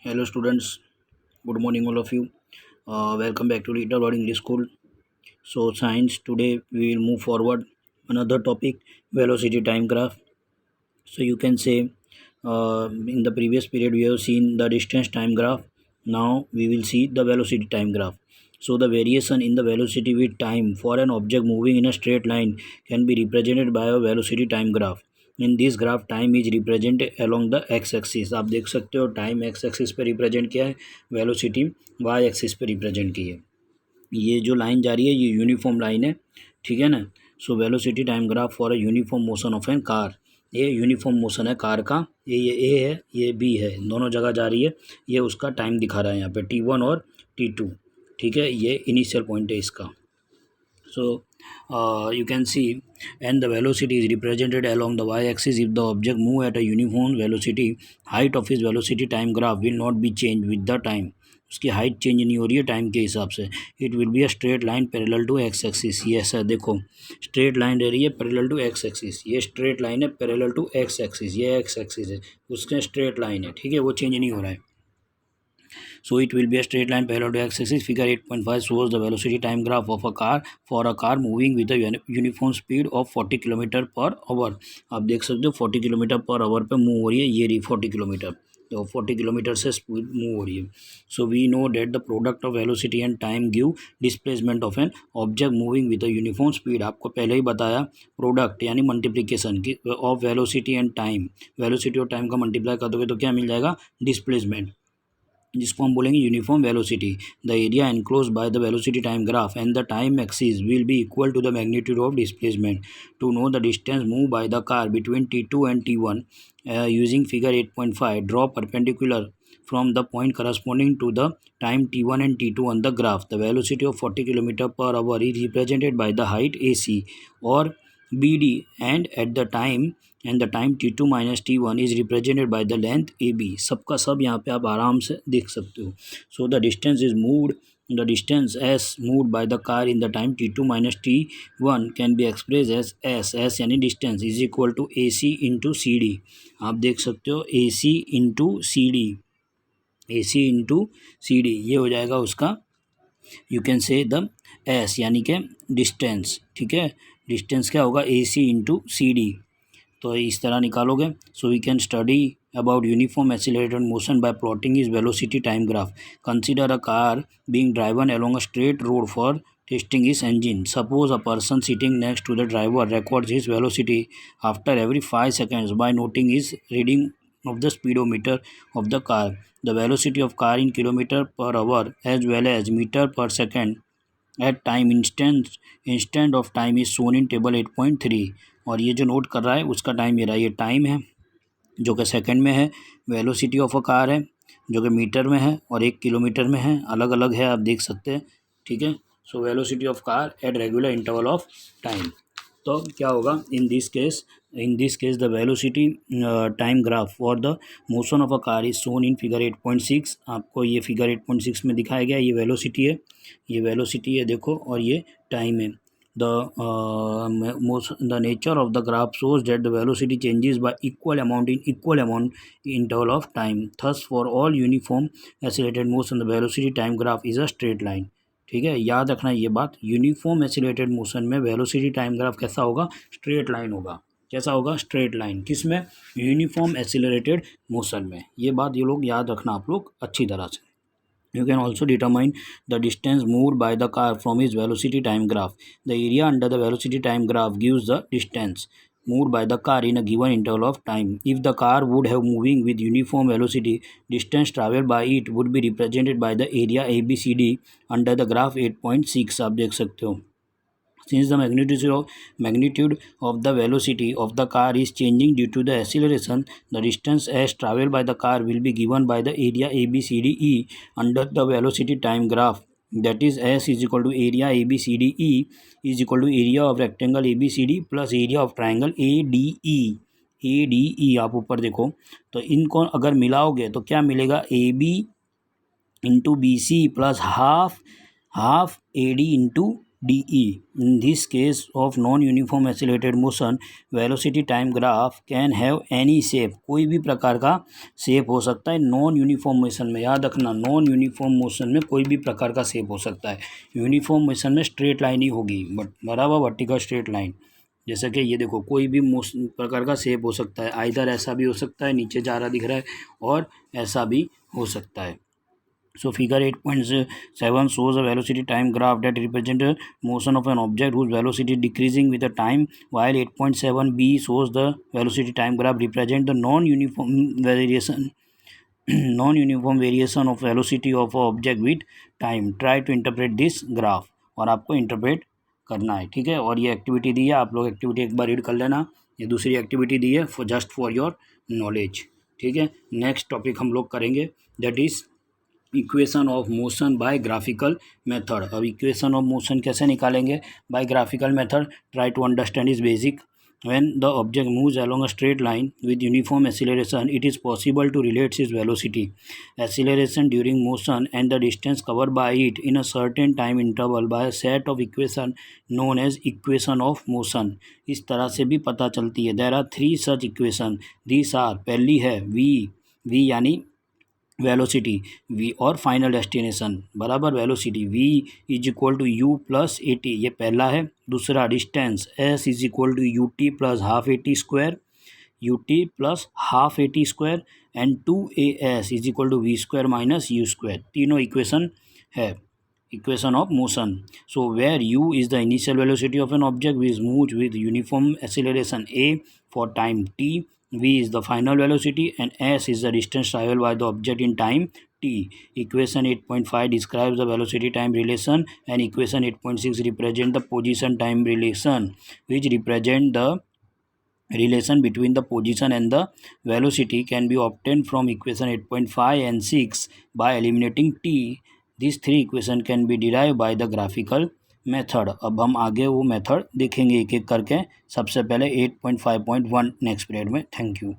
Hello students, good morning all of you. Welcome back to Little Word English School. So science, today we will move forward another topic, velocity time graph. So you can say in the previous period we have seen the distance time graph. Now we will see the velocity time graph. So the variation in the velocity with time for an object moving in a straight line can be represented by a velocity time graph. In this graph time is represented along the x axis. आप देख सकते हो time x axis पे represent किया है, velocity y axis पे represent की है. ये जो लाइन जा रही है ये यूनिफॉर्म लाइन है, ठीक है ना. So velocity time graph for a uniform motion of an car. ये यूनिफॉर्म मोशन है कार का. ये ए है, ये बी है, दोनों जगह जा रही है. ये उसका टाइम दिखा रहा है यहाँ पे T1 और T2, ठीक है. ये इनिशियल पॉइंट है इसका. So you can see, and the velocity is represented along the y-axis. If the object move at a uniform velocity, height of his velocity time graph will not be changed with the time. उसकी height change नहीं हो रही है time के हिसाब से. It will be a straight line parallel to x axis. ये ऐसा देखो, स्ट्रेट लाइन रह रही है पैरेलल टू एक्स एक्सिस. ये स्ट्रेट लाइन है पैरेलल टू एक्स एक्सिस. ये एक्स एक्सिस है, उसके स्ट्रेट लाइन है, ठीक है. वो चेंज नहीं हो रहा है. So it will be a straight line parallel to x-axis. Figure 8.5 shows the velocity time graph of a car for a car moving with a uniform speed of 40 kilometre per hour. आप देख सकते हो 40 kilometre per hour पे move हो रही है. ये रही 40 किलोमीटर, तो 40 किलोमीटर से स्पीड मूव हो रही है. So we know that the product of velocity and time give displacement of an object moving with a uniform speed. आपको पहले ही बताया, प्रोडक्ट यानी मल्टीप्लिकेशन की of velocity and time. Velocity और टाइम का मल्टीप्लाई कर दोगे तो क्या मिल जाएगा, डिस्प्लेसमेंट, जिसको हम बोलेंगे uniform velocity. The area enclose by the velocity time graph and the time axis will be equal to the magnitude of displacement. To know the distance move by the car between T2 and T1 using figure 8.5, draw perpendicular from the point corresponding to the time T1 and T2 on the graph. The velocity of 40 km per hour is represented by the height AC or BD, and the time T2 minus T1 is represented by the length AB. सबका सब यहाँ पे आप आराम से देख सकते हो. So the distance S moved by the car in the time T2 minus T1 can be expressed as S यानी distance is equal to AC into CD. आप देख सकते हो AC into CD, ये हो जाएगा उसका, you can say the S यानी कि डिस्टेंस, ठीक है. डिस्टेंस क्या होगा, AC इंटू CD. तो इस तरह निकालोगे. So we can study about uniform accelerated motion by plotting is velocity time graph. Consider a car being driven along a straight road for testing his engine. Suppose a person sitting next to the driver records his velocity after every 5 seconds by noting his reading of the speedometer of the car. The velocity of car in kilometer per hour as well as meter per second at time instant of time is shown in table 8.3. और ये जो note कर रहा है उसका time, ये रहा, ये टाइम है जो कि सेकंड में है. वेलोसिटी ऑफ अ कार है जो कि मीटर में है और 1 किलोमीटर में है. अलग अलग है, आप देख सकते हैं, ठीक है. So velocity of car at regular interval of time. तो क्या होगा in this case the velocity time graph for the motion of a car is shown in figure 8.6. आपको ये फिगर 8.6 में दिखाया गया. ये वेलोसिटी है देखो, और ये टाइम है. The nature of the graph shows that the velocity changes by equal amount interval of time. Thus for all uniform accelerated motion the velocity time graph is a straight line. ठीक है, याद रखना ये बात. Uniform accelerated motion में velocity time graph कैसा होगा, straight line होगा. कैसा होगा, स्ट्रेट लाइन. किस में, यूनिफॉर्म एक्सीलरेटेड मोशन में. ये बात ये लोग याद रखना आप लोग अच्छी तरह से. You can also determine the distance moved by the car from its velocity time graph. The area under the velocity time graph gives the distance moved by the car in a given interval of time. If the car would have moving with uniform velocity, distance traveled by it would be represented by the area ABCD under the graph 8.6. आप देख सकते हो. Since the magnitude of the velocity of the car is changing due to the acceleration, the distance as traveled by the car will be given by the area ABCDE under the velocity time graph. That is, S is equal to area ABCDE is equal to area of rectangle ABCD plus area of triangle ADE. आप ऊपर देखो तो इनको अगर मिलाओगे तो क्या मिलेगा, AB into BC plus half AD into DE. In this case of non-uniform accelerated motion, velocity time graph can have any shape. कोई भी प्रकार का शेप हो सकता है नॉन यूनिफॉर्म मोशन में. याद रखना, नॉन यूनिफॉर्म मोशन में कोई भी प्रकार का शेप हो सकता है. यूनिफॉर्म मोशन में स्ट्रेट लाइन ही होगी, बट बराबर वर्टिकल स्ट्रेट लाइन. जैसे कि ये देखो, कोई भी मोशन प्रकार का शेप हो सकता है. आइदर ऐसा भी हो सकता है, नीचे जा रहा दिख रहा है, और ऐसा भी हो सकता है. So figure 8.7 shows a velocity time graph that represents the motion of an object whose velocity is decreasing with the time, while 8.7b shows the velocity time graph represent the non-uniform variation of velocity of a object with time. Try to interpret this graph. और आपको interpret करना है, ठीक है. और ये activity दी है, आप लोग एक्टिविटी एक बार रीड कर लेना. ये दूसरी एक्टिविटी दी है जस्ट फॉर योर नॉलेज, ठीक है. नेक्स्ट टॉपिक हम लोग करेंगे, that is equation of motion by graphical method. अब इक्वेशन ऑफ मोशन कैसे निकालेंगे? By graphical method. Try to understand is basic. When the object moves along a straight line with uniform acceleration, it is possible to relate its velocity, acceleration during motion, and the distance covered by it in a certain time interval by a set of equation known as equation of motion. इस तरह से भी पता चलती है. There are three such equation. These are, पहली है v यानी वेलोसिटी, वी और फाइनल डेस्टिनेशन बराबर velocity, v is equal to u plus a t, ये पहला है. दूसरा distance, s is equal to u t plus half a t square, u t plus half a t square, and 2as is equal to v square minus u square. तीनों equation है, equation of motion. So where u is the initial velocity of an object which moves with uniform acceleration a for time t, v is the final velocity, and s is the distance traveled by the object in time t. Equation 8.5 describes the velocity time relation, and equation 8.6 represent the position time relation, which represent the relation between the position and the velocity can be obtained from equation 8.5 and 6 by eliminating t. These three equation can be derived by the graphical method. अब हम आगे वो method देखेंगे एक एक करके. सबसे पहले 8.5.1 नेक्स्ट पीरियड में. Thank you.